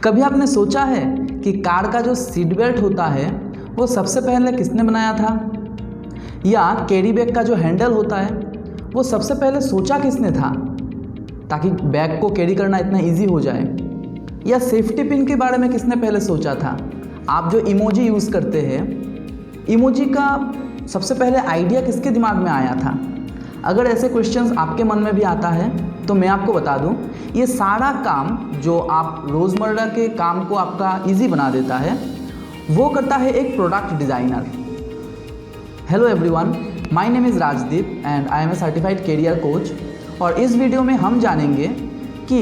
कभी आपने सोचा है कि कार का जो सीट बेल्ट होता है वो सबसे पहले किसने बनाया था, या कैरी बैग का जो हैंडल होता है वो सबसे पहले सोचा किसने था ताकि बैग को कैरी करना इतना इजी हो जाए, या सेफ्टी पिन के बारे में किसने पहले सोचा था। आप जो इमोजी यूज़ करते हैं, इमोजी का सबसे पहले आइडिया किसके दिमाग में आया था। अगर ऐसे क्वेश्चंस आपके मन में भी आता है तो मैं आपको बता दूं, ये सारा काम जो आप रोज़मर्रा के काम को आपका इजी बना देता है वो करता है एक product designer. Hello everyone, my name is Rajdeep and I am a certified career coach. और इस वीडियो में हम जानेंगे कि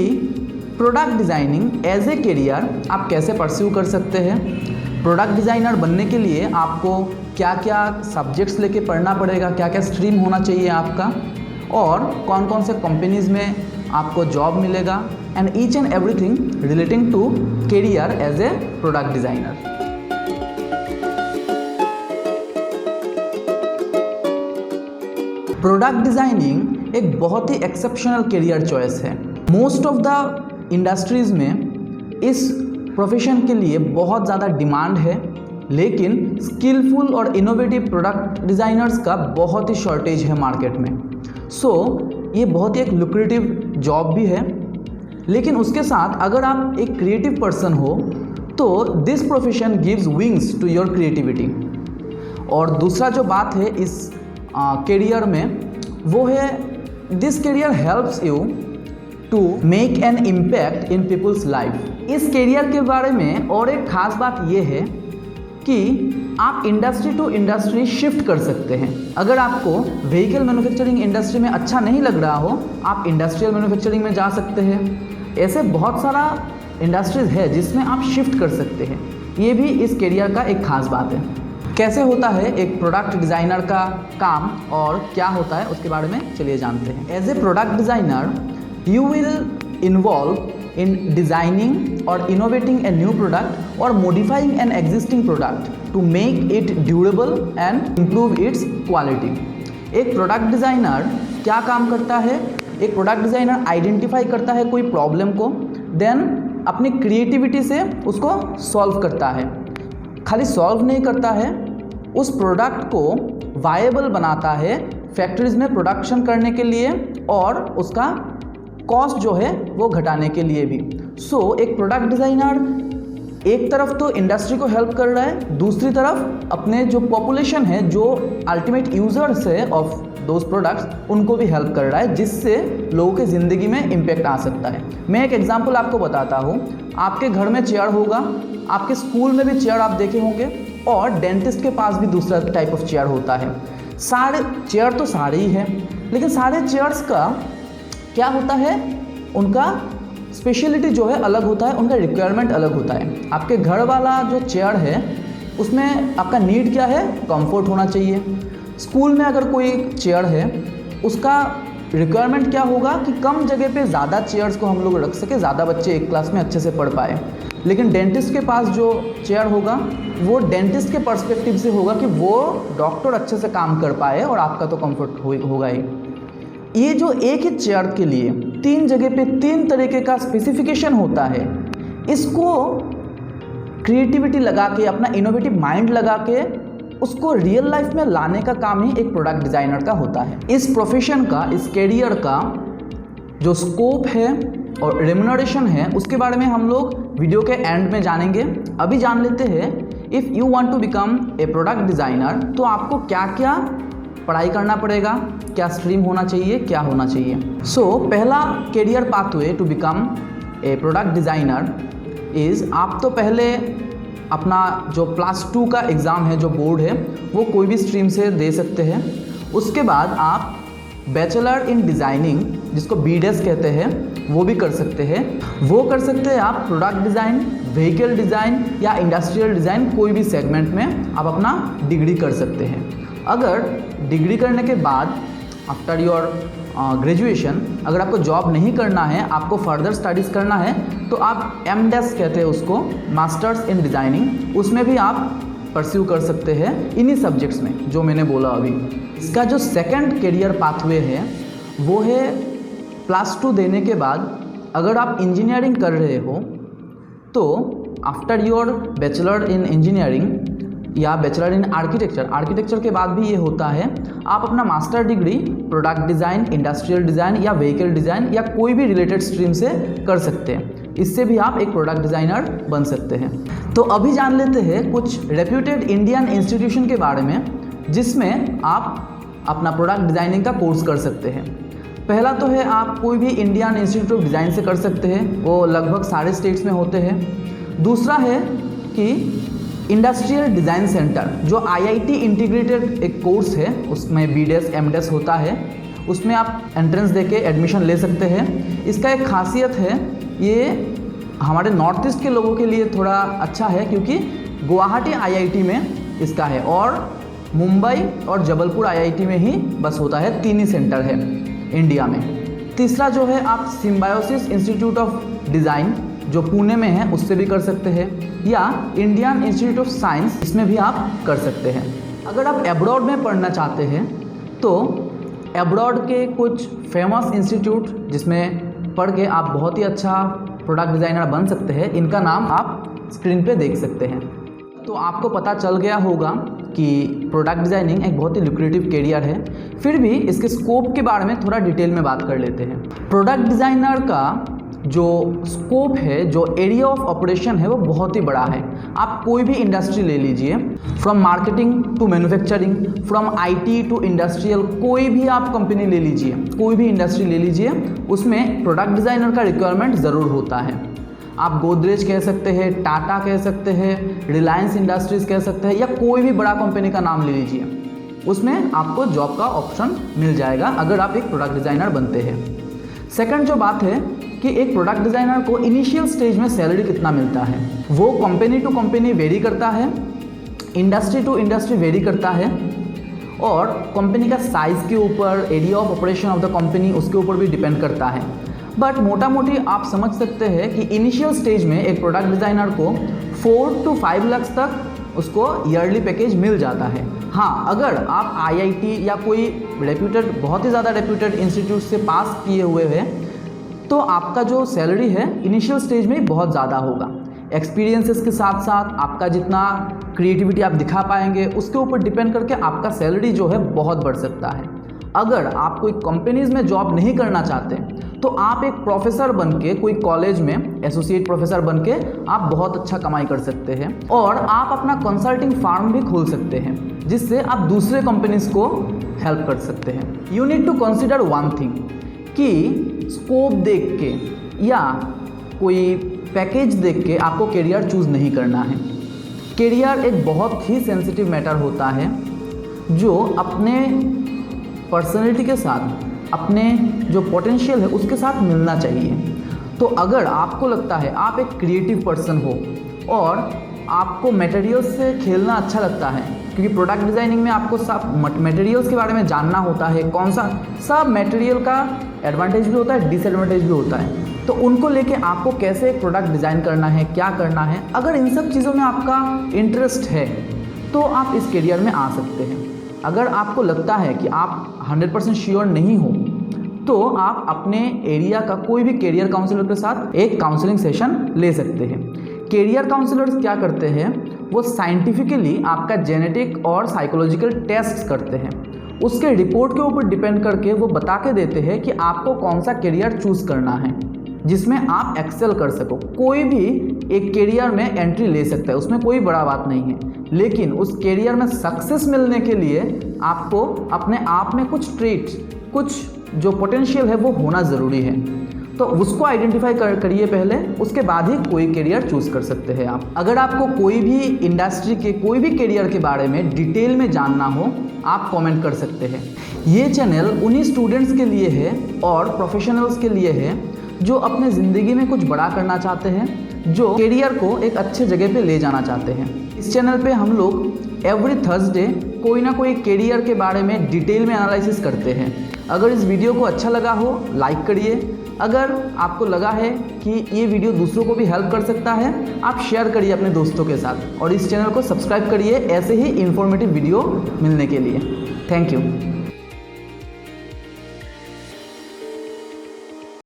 product designing as a career आप कैसे परस्यू कर सकते हैं। प्रोडक्ट डिज़ाइनर बनने के लिए आपको क्या क्या सब्जेक्ट्स लेके पढ़ना पड़ेगा, क्या क्या स्ट्रीम होना चाहिए आपका, और कौन कौन से कंपनीज़ में आपको जॉब मिलेगा, and each and everything relating to career as a product designer. Product designing एक बहुत ही एक्सेप्शनल कैरियर चॉइस है। मोस्ट ऑफ द इंडस्ट्रीज़ में इस प्रोफेशन के लिए बहुत ज़्यादा डिमांड है, लेकिन स्किलफुल और इनोवेटिव प्रोडक्ट डिज़ाइनर्स का बहुत ही शॉर्टेज है मार्केट में। ये बहुत ही एक लुक्रेटिव जॉब भी है, लेकिन उसके साथ अगर आप एक क्रिएटिव पर्सन हो तो this profession gives wings to your creativity. और दूसरा जो बात है इस कैरियर में वो है, this career helps you to make an impact in people's life. इस कैरियर के बारे में और एक ख़ास बात ये है कि आप इंडस्ट्री टू इंडस्ट्री शिफ्ट कर सकते हैं। अगर आपको व्हीकल मैन्युफैक्चरिंग इंडस्ट्री में अच्छा नहीं लग रहा हो, आप इंडस्ट्रियल मैन्युफैक्चरिंग में जा सकते हैं। ऐसे बहुत सारा इंडस्ट्रीज़ है जिसमें आप शिफ्ट कर सकते हैं। ये भी इस कैरियर का एक ख़ास बात है। कैसे होता है एक प्रोडक्ट डिज़ाइनर का काम और क्या होता है उसके बारे में चलिए जानते हैं। As a product designer you will involve in designing or innovating a new product or modifying an existing product to make it durable and improve its quality। एक प्रोडक्ट डिज़ाइनर क्या काम करता है? एक प्रोडक्ट डिज़ाइनर आइडेंटिफाई करता है कोई problem को, देन अपनी क्रिएटिविटी से उसको सॉल्व करता है। खाली सॉल्व नहीं करता है, उस प्रोडक्ट को वायबल बनाता है फैक्ट्रीज़ में प्रोडक्शन करने के लिए और उसका कॉस्ट जो है वो घटाने के लिए भी। एक प्रोडक्ट डिज़ाइनर एक तरफ तो इंडस्ट्री को हेल्प कर रहा है, दूसरी तरफ अपने जो पॉपुलेशन है, जो अल्टीमेट यूज़र्स है ऑफ दोज प्रोडक्ट्स, उनको भी हेल्प कर रहा है, जिससे लोगों के ज़िंदगी में इम्पैक्ट आ सकता है। मैं एक एग्जांपल आपको बताता हूँ। आपके घर में चेयर होगा, आपके स्कूल में भी चेयर आप देखे होंगे, और डेंटिस्ट के पास भी दूसरा टाइप ऑफ चेयर होता है। सारे चेयर तो सारे ही हैं, लेकिन सारे चेयर्स का क्या होता है, उनका स्पेशलिटी जो है अलग होता है, उनका रिक्वायरमेंट अलग होता है। आपके घर वाला जो चेयर है उसमें आपका नीड क्या है, कंफर्ट होना चाहिए। स्कूल में अगर कोई चेयर है उसका रिक्वायरमेंट क्या होगा कि कम जगह पे ज़्यादा चेयर्स को हम लोग रख सके, ज़्यादा बच्चे एक क्लास में अच्छे से पढ़ पाए। लेकिन डेंटिस्ट के पास जो चेयर होगा वो डेंटिस्ट के पर्सपेक्टिव से होगा कि वो डॉक्टर अच्छे से काम कर पाए, और आपका तो कंफर्ट होगा ही। ये जो एक ही चेयर के लिए 3 जगह पे 3 तरीके का स्पेसिफिकेशन होता है, इसको क्रिएटिविटी लगा के, अपना इनोवेटिव माइंड लगा के उसको रियल लाइफ में लाने का काम ही एक प्रोडक्ट डिज़ाइनर का होता है। इस प्रोफेशन का, इस कैरियर का जो स्कोप है और रेम्यूनरेशन है उसके बारे में हम लोग वीडियो के एंड में जानेंगे। अभी जान लेते हैं, if you want to become a product designer तो आपको क्या क्या पढ़ाई करना पड़ेगा, क्या स्ट्रीम होना चाहिए, क्या होना चाहिए। पहला career pathway to become a product designer is, आप तो पहले अपना जो +2 का एग्ज़ाम है, जो बोर्ड है, वो कोई भी स्ट्रीम से दे सकते हैं। उसके बाद आप बैचलर इन डिज़ाइनिंग, जिसको BDes कहते हैं, वो भी कर सकते हैं। वो कर सकते हैं आप प्रोडक्ट डिज़ाइन, व्हीकल डिज़ाइन या इंडस्ट्रियल डिज़ाइन, कोई भी सेगमेंट में आप अपना डिग्री कर सकते हैं। अगर डिग्री करने के बाद आफ्टर योर ग्रेजुएशन अगर आपको जॉब नहीं करना है, आपको फर्दर स्टडीज़ करना है, तो आप MDes कहते हैं उसको, मास्टर्स इन डिज़ाइनिंग, उसमें भी आप परस्यू कर सकते हैं इन्हीं सब्जेक्ट्स में जो मैंने बोला अभी। इसका जो सेकंड कैरियर पाथवे है वो है +2 देने के बाद अगर आप इंजीनियरिंग कर रहे हो तो after your bachelor in engineering या बैचलर इन आर्किटेक्चर के बाद भी ये होता है, आप अपना master degree product design, industrial design या व्हीकल डिज़ाइन या कोई भी रिलेटेड स्ट्रीम से कर सकते हैं। इससे भी आप एक प्रोडक्ट डिज़ाइनर बन सकते हैं। तो अभी जान लेते हैं कुछ रेप्यूटेड इंडियन इंस्टीट्यूशन के बारे में जिसमें आप अपना प्रोडक्ट डिज़ाइनिंग का कोर्स कर सकते हैं। पहला तो है आप कोई भी इंडियन इंस्टीट्यूट ऑफ डिज़ाइन से कर सकते हैं, वो लगभग सारे स्टेट्स में होते हैं। दूसरा है कि इंडस्ट्रियल डिज़ाइन सेंटर जो IIT इंटीग्रेटेड एक कोर्स है, उसमें BDS MDS होता है, उसमें आप एंट्रेंस देके एडमिशन ले सकते हैं। इसका एक खासियत है, ये हमारे नॉर्थ ईस्ट के लोगों के लिए थोड़ा अच्छा है क्योंकि गुवाहाटी IIT में इसका है और मुंबई और जबलपुर IIT में ही बस होता है, 3 ही सेंटर है इंडिया में। तीसरा जो है आप सिम्बायोसिस इंस्टीट्यूट ऑफ डिज़ाइन जो पुणे में है उससे भी कर सकते हैं, या इंडियन इंस्टीट्यूट ऑफ साइंस, इसमें भी आप कर सकते हैं। अगर आप एब्रॉड में पढ़ना चाहते हैं तो एब्रॉड के कुछ फेमस इंस्टीट्यूट जिसमें पढ़ के आप बहुत ही अच्छा प्रोडक्ट डिज़ाइनर बन सकते हैं, इनका नाम आप स्क्रीन पे देख सकते हैं। तो आपको पता चल गया होगा कि प्रोडक्ट डिज़ाइनिंग एक बहुत ही लुक्रेटिव कैरियर है। फिर भी इसके स्कोप के बारे में थोड़ा डिटेल में बात कर लेते हैं। प्रोडक्ट डिज़ाइनर का जो स्कोप है, जो एरिया ऑफ ऑपरेशन है, वो बहुत ही बड़ा है। आप कोई भी इंडस्ट्री ले लीजिए, from marketing to manufacturing, from IT to industrial, कोई भी आप कंपनी ले लीजिए, कोई भी इंडस्ट्री ले लीजिए, उसमें प्रोडक्ट डिज़ाइनर का रिक्वायरमेंट ज़रूर होता है। आप गोदरेज कह सकते हैं, टाटा कह सकते हैं, रिलायंस इंडस्ट्रीज़ कह सकते हैं, या कोई भी बड़ा कंपनी का नाम ले लीजिए, उसमें आपको जॉब का ऑप्शन मिल जाएगा अगर आप एक प्रोडक्ट डिज़ाइनर बनते हैं। सेकंड जो बात है कि एक प्रोडक्ट डिज़ाइनर को इनिशियल स्टेज में सैलरी कितना मिलता है, वो कंपनी टू कंपनी वेरी करता है, इंडस्ट्री टू इंडस्ट्री वेरी करता है, और कंपनी का साइज़ के ऊपर, area of operation of the company, उसके ऊपर भी डिपेंड करता है। बट मोटा मोटी आप समझ सकते हैं कि इनिशियल स्टेज में एक प्रोडक्ट डिज़ाइनर को 4 to 5 लाख तक उसको ईयरली पैकेज मिल जाता है। हाँ, अगर आप IIT या कोई रेप्यूटेड, बहुत ही ज़्यादा रेप्यूटेड इंस्टीट्यूट से पास किए हुए हैं तो आपका जो सैलरी है इनिशियल स्टेज में बहुत ज़्यादा होगा। एक्सपीरियंसेस के साथ साथ आपका जितना क्रिएटिविटी आप दिखा पाएंगे उसके ऊपर डिपेंड करके आपका सैलरी जो है बहुत बढ़ सकता है। अगर आप कोई कंपनीज़ में जॉब नहीं करना चाहते तो आप एक प्रोफेसर बन के कोई कॉलेज में एसोसिएट प्रोफेसर बन के आप बहुत अच्छा कमाई कर सकते हैं, और आप अपना कंसल्टिंग फार्म भी खोल सकते हैं जिससे आप दूसरे कंपनीज़ को हेल्प कर सकते हैं। You need to consider one thing कि स्कोप देख के या कोई पैकेज देख के आपको करियर चूज़ नहीं करना है। करियर एक बहुत ही सेंसिटिव मैटर होता है जो अपने पर्सनैलिटी के साथ, अपने जो पोटेंशियल है उसके साथ मिलना चाहिए। तो अगर आपको लगता है आप एक क्रिएटिव पर्सन हो और आपको मटेरियल्स से खेलना अच्छा लगता है, क्योंकि प्रोडक्ट डिज़ाइनिंग में आपको सब मटेरियल्स के बारे में जानना होता है, कौन सा सब मटेरियल का एडवांटेज भी होता है, डिसएडवांटेज भी होता है, तो उनको लेके आपको कैसे एक प्रोडक्ट डिज़ाइन करना है, क्या करना है, अगर इन सब चीज़ों में आपका इंटरेस्ट है तो आप इस करियर में आ सकते हैं। अगर आपको लगता है कि आप 100% श्योर नहीं हो तो आप अपने एरिया का कोई भी करियर काउंसलर के साथ एक काउंसलिंग सेशन ले सकते हैं। करियर काउंसलर्स क्या करते हैं, वो साइंटिफिकली आपका जेनेटिक और साइकोलॉजिकल टेस्ट करते हैं, उसके रिपोर्ट के ऊपर डिपेंड करके वो बता के देते हैं कि आपको कौन सा करियर चूज़ करना है जिसमें आप एक्सेल कर सको। कोई भी एक करियर में एंट्री ले सकता है, उसमें कोई बड़ा बात नहीं है, लेकिन उस करियर में सक्सेस मिलने के लिए आपको अपने आप में कुछ ट्रेट्स, कुछ जो पोटेंशियल है वो होना ज़रूरी है। तो उसको आइडेंटिफाई करिए पहले, उसके बाद ही कोई करियर चूज़ कर सकते हैं आप। अगर आपको कोई भी इंडस्ट्री के कोई भी करियर के बारे में डिटेल में जानना हो आप कमेंट कर सकते हैं। ये चैनल उन्हीं स्टूडेंट्स के लिए है और प्रोफेशनल्स के लिए है जो अपने ज़िंदगी में कुछ बड़ा करना चाहते हैं, जो करियर को एक अच्छे जगह पे ले जाना चाहते हैं। इस चैनल पे हम लोग एवरी थर्सडे कोई ना कोई करियर के बारे में डिटेल में एनालिसिस करते हैं। अगर इस वीडियो को अच्छा लगा हो लाइक करिए, अगर आपको लगा है कि ये वीडियो दूसरों को भी हेल्प कर सकता है आप शेयर करिए अपने दोस्तों के साथ, और इस चैनल को सब्सक्राइब करिए ऐसे ही इन्फॉर्मेटिव वीडियो मिलने के लिए। Thank you.